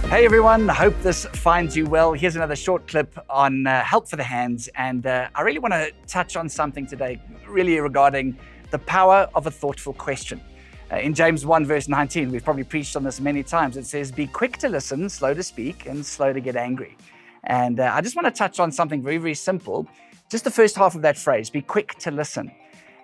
Hey everyone, I hope this finds you well. Here's another short clip on help for the hands. And I really want to touch on something today, really regarding the power of a thoughtful question. In James 1 verse 19, we've probably preached on this many times. It says, be quick to listen, slow to speak, and slow to get angry. And I just want to touch on something very, very simple. Just the first half of that phrase, be quick to listen.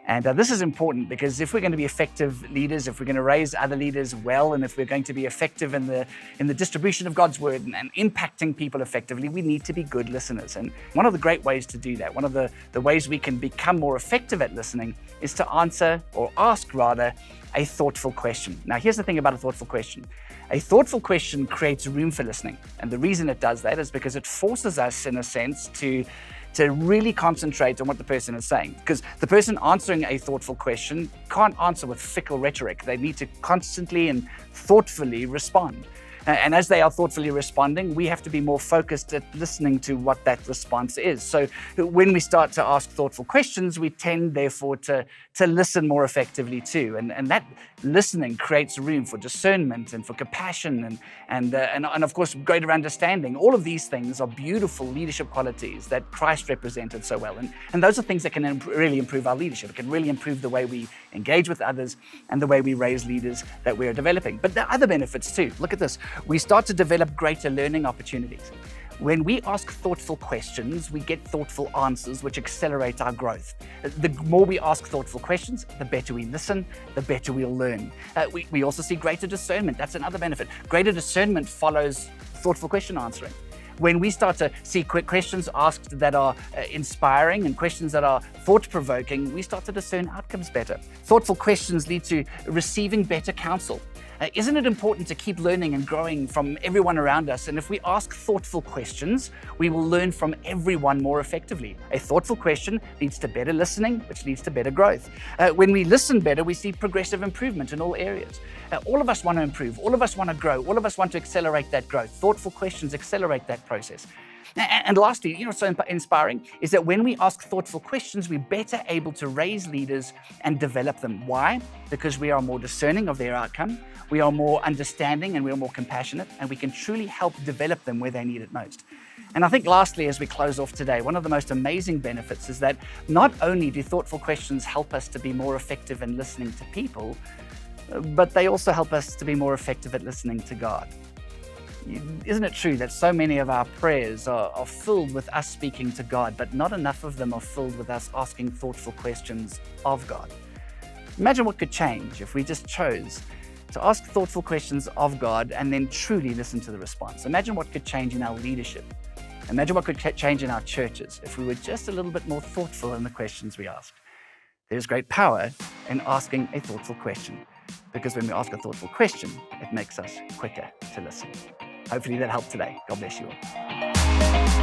And this is important because if we're going to be effective leaders, if we're going to raise other leaders well, and if we're going to be effective in the distribution of God's word and impacting people effectively, we need to be good listeners. And one of the great ways to do that, one of the ways we can become more effective at listening is to answer, or ask rather, a thoughtful question. Now, here's the thing about a thoughtful question. A thoughtful question creates room for listening. And the reason it does that is because it forces us, in a sense, to really concentrate on what the person is saying. Because the person answering a thoughtful question can't answer with fickle rhetoric. They need to constantly and thoughtfully respond. And as they are thoughtfully responding, we have to be more focused at listening to what that response is. So when we start to ask thoughtful questions, we tend, therefore, to listen more effectively too. And that listening creates room for discernment and for compassion and of course, greater understanding. All of these things are beautiful leadership qualities that Christ represented so well. And those are things that can really improve our leadership. It can really improve the way we engage with others and the way we raise leaders that we're developing. But there are other benefits too. Look at this. We start to develop greater learning opportunities. When we ask thoughtful questions, we get thoughtful answers, which accelerate our growth. The more we ask thoughtful questions, the better we listen, the better we'll learn. We also see greater discernment. That's another benefit. Greater discernment follows thoughtful question answering. When we start to see quick questions asked that are inspiring and questions that are thought-provoking, we start to discern outcomes better. Thoughtful questions lead to receiving better counsel. Isn't it important to keep learning and growing from everyone around us? And if we ask thoughtful questions, we will learn from everyone more effectively. A thoughtful question leads to better listening, which leads to better growth. When we listen better, we see progressive improvement in all areas. All of us want to improve. All of us want to grow. All of us want to accelerate that growth. Thoughtful questions accelerate that process. And lastly, what's so inspiring is that when we ask thoughtful questions, we're better able to raise leaders and develop them. Why? Because we are more discerning of their outcome, we are more understanding, and we are more compassionate, and we can truly help develop them where they need it most. And I think lastly, as we close off today, one of the most amazing benefits is that not only do thoughtful questions help us to be more effective in listening to people, but they also help us to be more effective at listening to God. Isn't it true that so many of our prayers are filled with us speaking to God, but not enough of them are filled with us asking thoughtful questions of God? Imagine what could change if we just chose to ask thoughtful questions of God and then truly listen to the response. Imagine what could change in our leadership. Imagine what could change in our churches if we were just a little bit more thoughtful in the questions we ask. There's great power in asking a thoughtful question, because when we ask a thoughtful question, it makes us quicker to listen. Hopefully that helped today. God bless you all.